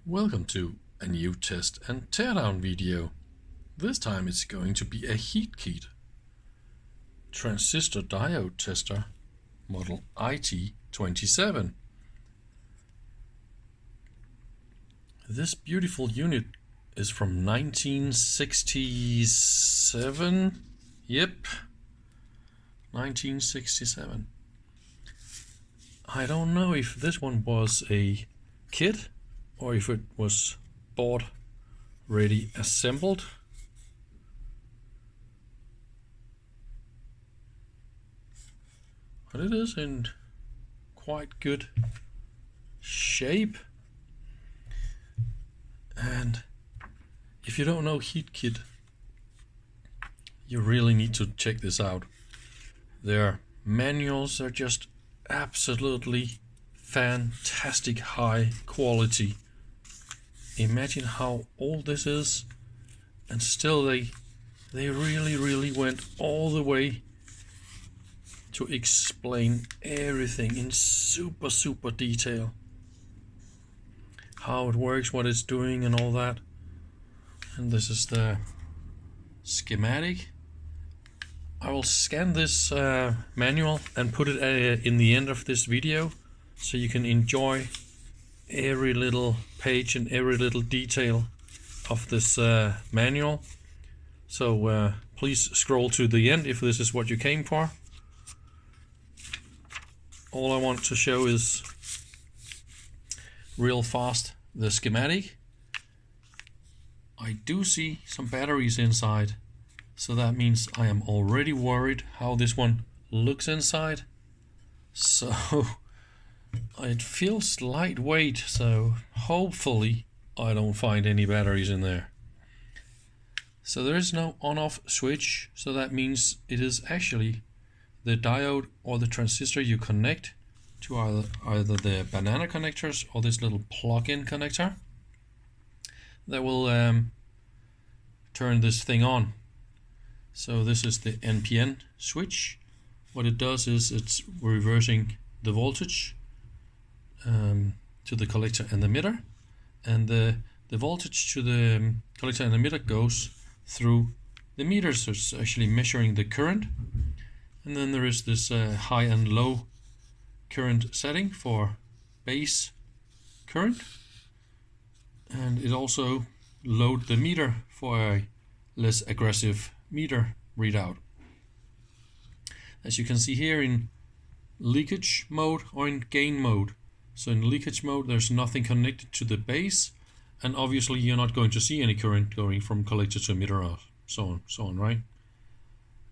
Welcome to a new test and teardown video. This time it's going to be a Heathkit transistor diode tester model IT-27. This beautiful unit is from 1967. Yep, 1967. I don't know if this one was a kit or if it was bought ready assembled. But it is in quite good shape. And if you don't know Heathkit, you really need to check this out. Their manuals are just absolutely fantastic high quality. Imagine how old this is, and still they really went all the way to explain everything in super detail. How it works, what it's doing and all that. And this is the schematic. I will scan this manual and put it in the end of this video so you can enjoy every little page and every little detail of this manual. So please scroll to the end if this is what you came for. All I want to show is real fast the schematic. I do see some batteries inside, so that means I am already worried how this one looks inside. So it feels lightweight, so hopefully I don't find any batteries in there. So there is no on-off switch, so that means it is actually the diode or the transistor you connect to either the banana connectors or this little plug-in connector that will turn this thing on. So this is the NPN switch. What it does is it's reversing the voltage to the collector and emitter, and the voltage to the collector and emitter goes through the meter, so it's actually measuring the current. And then there is this high and low current setting for base current, and it also loads the meter for a less aggressive meter readout. As you can see here, in leakage mode or in gain mode. So in leakage mode there's nothing connected to the base, and obviously you're not going to see any current going from collector to emitter or so on, right?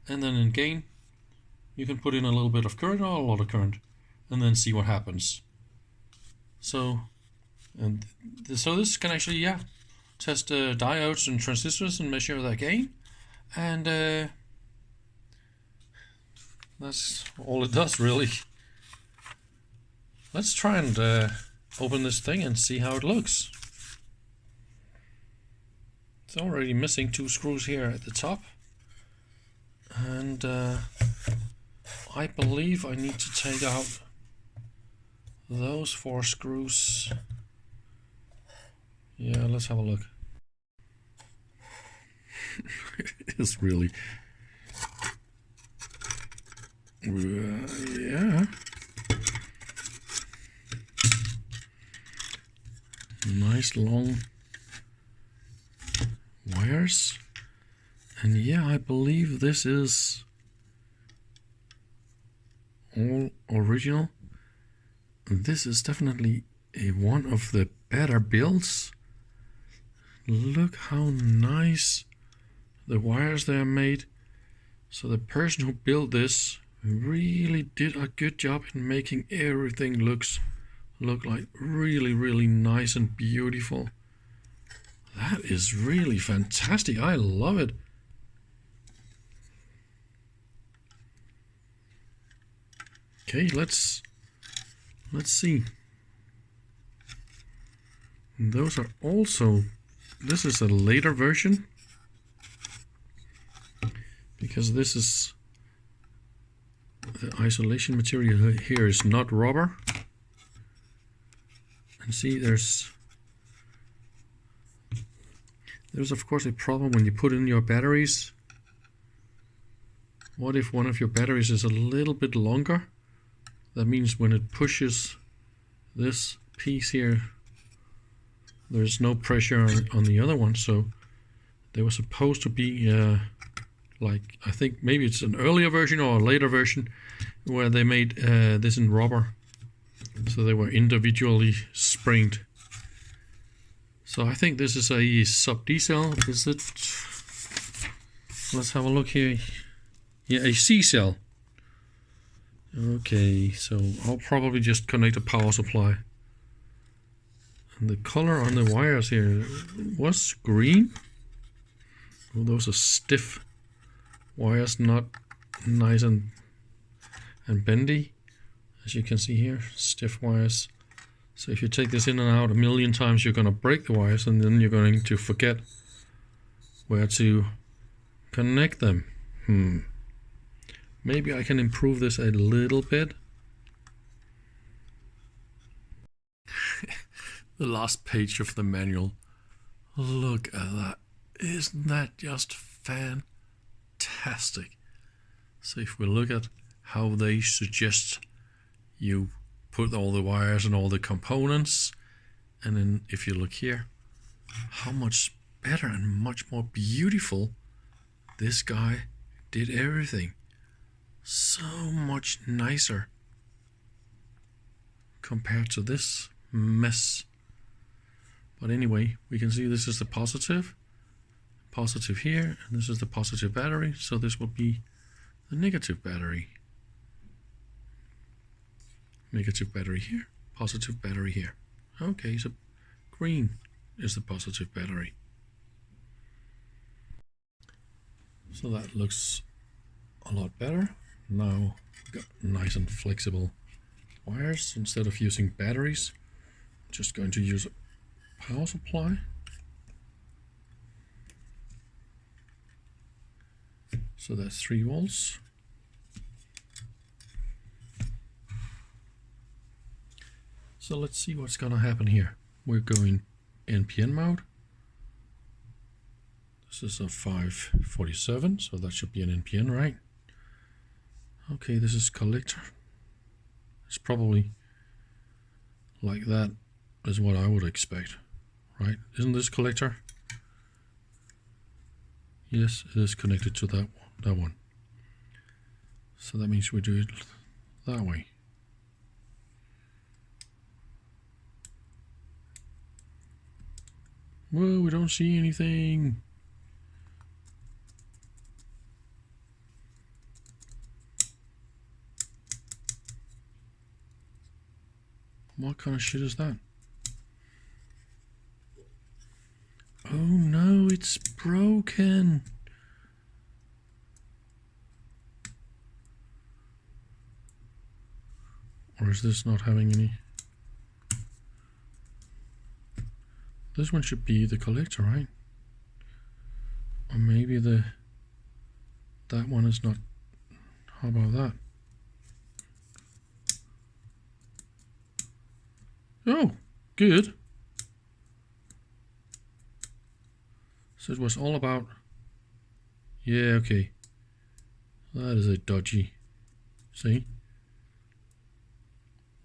And then in gain you can put in a little bit of current or a lot of current and then see what happens. So this can actually test diodes and transistors and measure their gain, and that's all it does really. Let's try and open this thing and see how it looks. It's already missing 2 screws here at the top, and I believe I need to take out those 4 screws. Yeah, let's have a look. It is really yeah, nice long wires, and yeah, I believe this is all original. This is definitely one of the better builds. Look how nice the wires they are made. So the person who built this really did a good job in making everything look like really nice and beautiful. That is really fantastic. I love it. Okay, let's see. Those are also, this is a later version, because this is the isolation material here is not rubber. And see, there's There's of course a problem when you put in your batteries. What if one of your batteries is a little bit longer? That means when it pushes this piece here, there's no pressure on the other one. So there was supposed to be like, I think maybe it's an earlier version or a later version where they made this in rubber, so they were individually springed. So I think this is a sub D cell. Is it? Let's have a look here. Yeah, a C cell. Okay, so I'll probably just connect a power supply. And the color on the wires here was green. Oh, those are stiff wires, not nice and bendy. As you can see here, stiff wires. So if you take this in and out a million times, you're going to break the wires, and then you're going to forget where to connect them. Maybe I can improve this a little bit. The last page of the manual. Look at that. Isn't that just fantastic? So if we look at how they suggest you put all the wires and all the components, and then if you look here, how much better and much more beautiful this guy did everything. So much nicer compared to this mess. But anyway, we can see this is the positive here, and this is the positive battery, so this will be the negative battery. Negative battery here, positive battery here. Okay, so green is the positive battery. So that looks a lot better. Now we've got nice and flexible wires. Instead of using batteries, I'm just going to use a power supply. So that's 3 volts. So let's see what's going to happen here. We're going NPN mode. This is a 547, so that should be an NPN, right? Okay, this is collector. It's probably like that is what I would expect, right? Isn't this collector? Yes, it is connected to that one. So that means we do it that way. Whoa, we don't see anything. What kind of shit is that? Oh no, it's broken. Or is this not having any? This one should be the collector, right? Or maybe that one is not. How about that? Oh, good. So it was all about. Yeah, okay. That is a dodgy. See?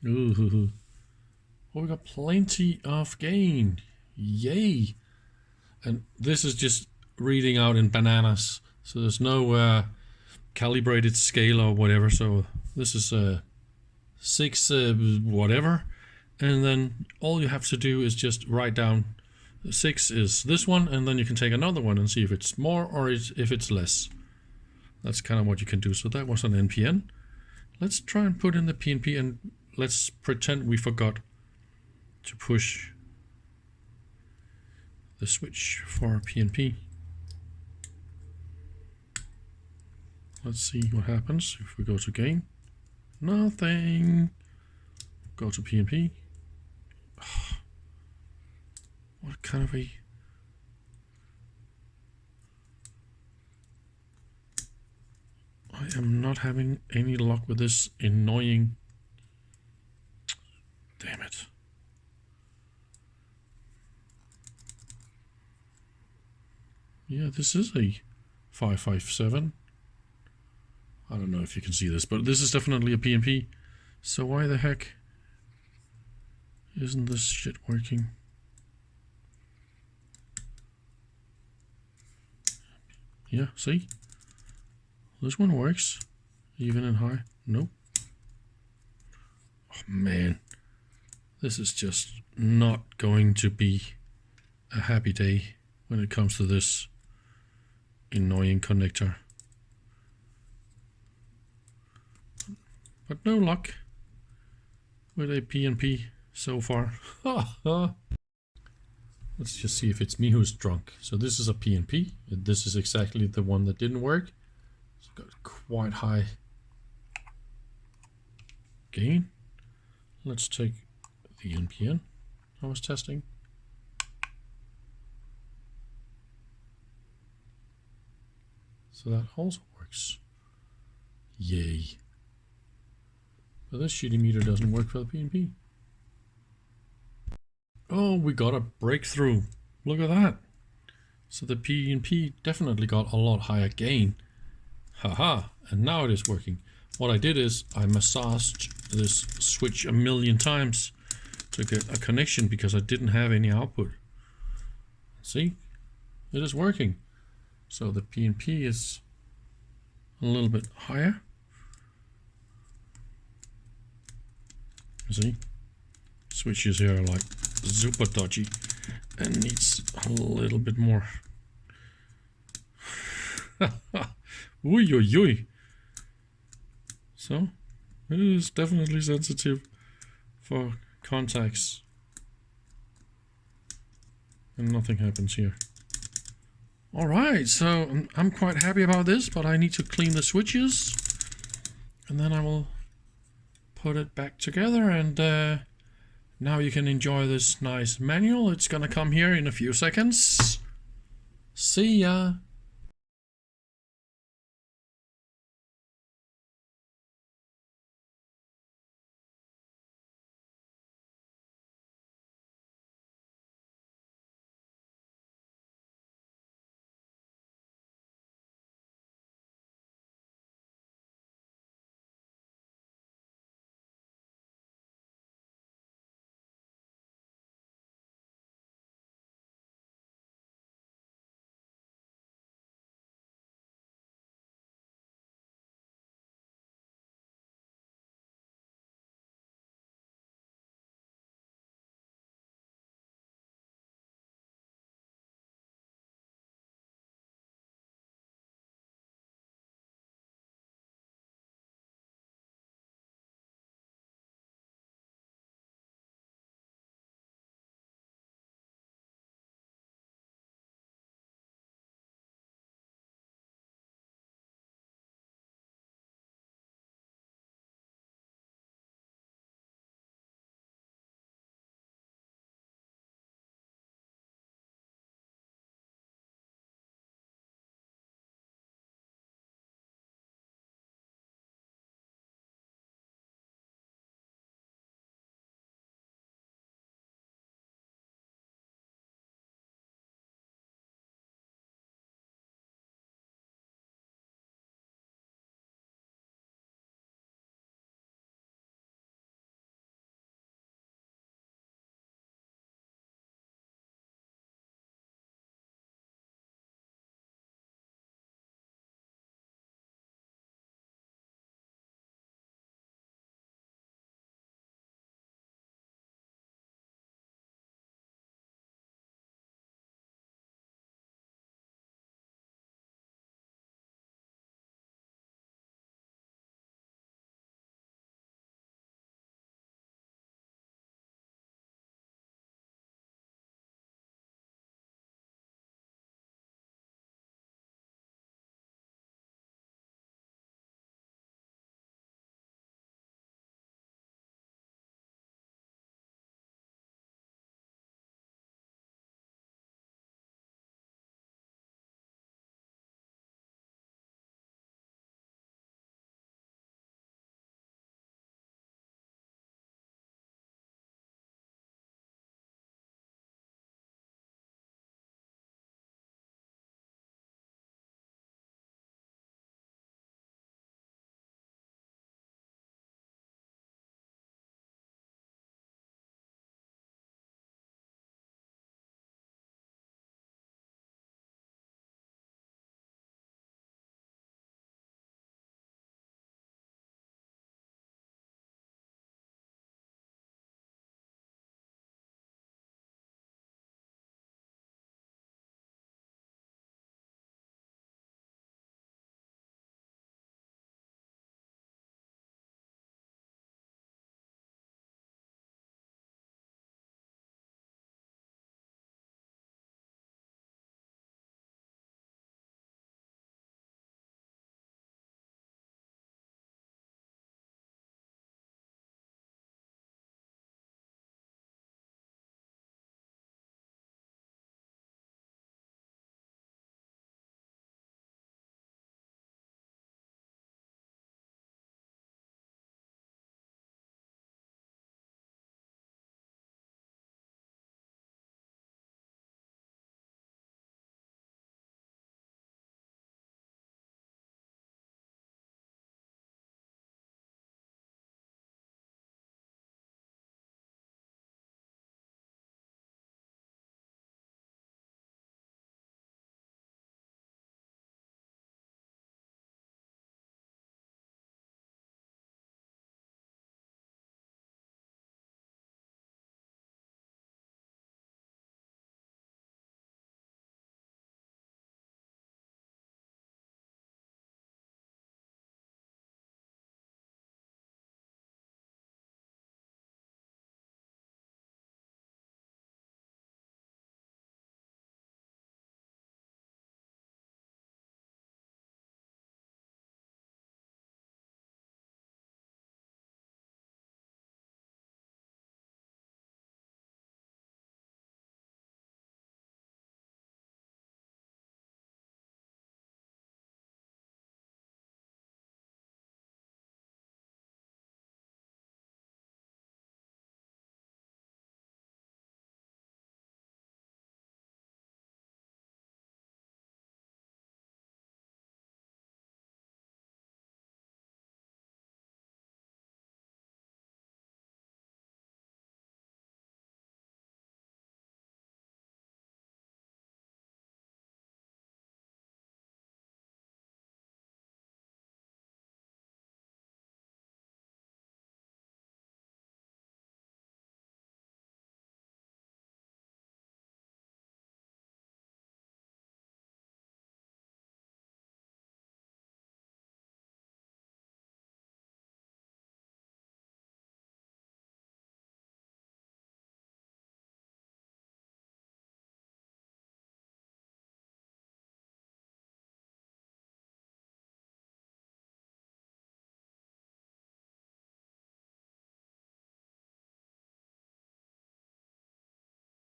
Ooh. Well, we got plenty of gain. Yay! And this is just reading out in bananas. So there's no calibrated scale or whatever. So this is 6 whatever. And then all you have to do is just write down 6 is this one, and then you can take another one and see if it's more or if it's less. That's kind of what you can do. So that was an NPN. Let's try and put in the PNP, and let's pretend we forgot to push the switch for PNP. Let's see what happens if we go to gain. Nothing. Go to PNP. Oh, what kind of a... I am not having any luck with this annoying... Damn it. Yeah, this is a 557. I don't know if you can see this, but this is definitely a PNP. So why the heck isn't this shit working? Yeah, see? This one works. Even in high. Nope. Oh man. This is just not going to be a happy day when it comes to this annoying connector. But no luck with a PNP so far. Let's just see if it's me who's drunk. So this is a PNP. This is exactly the one that didn't work. It's got quite high gain. Let's take the NPN I was testing. So that also works. Yay. But this shitty meter doesn't work for the PNP. Oh, we got a breakthrough. Look at that. So the PNP definitely got a lot higher gain. Haha, and now it is working. What I did is I massaged this switch a million times to get a connection because I didn't have any output. See? It is working. So the PNP is a little bit higher. See? Switches here are like super dodgy and needs a little bit more. Ui, ui, ui. So it is definitely sensitive for contacts, and nothing happens here. Alright, so I'm quite happy about this, but I need to clean the switches and then I will put it back together, and now you can enjoy this nice manual. It's gonna come here in a few seconds. See ya!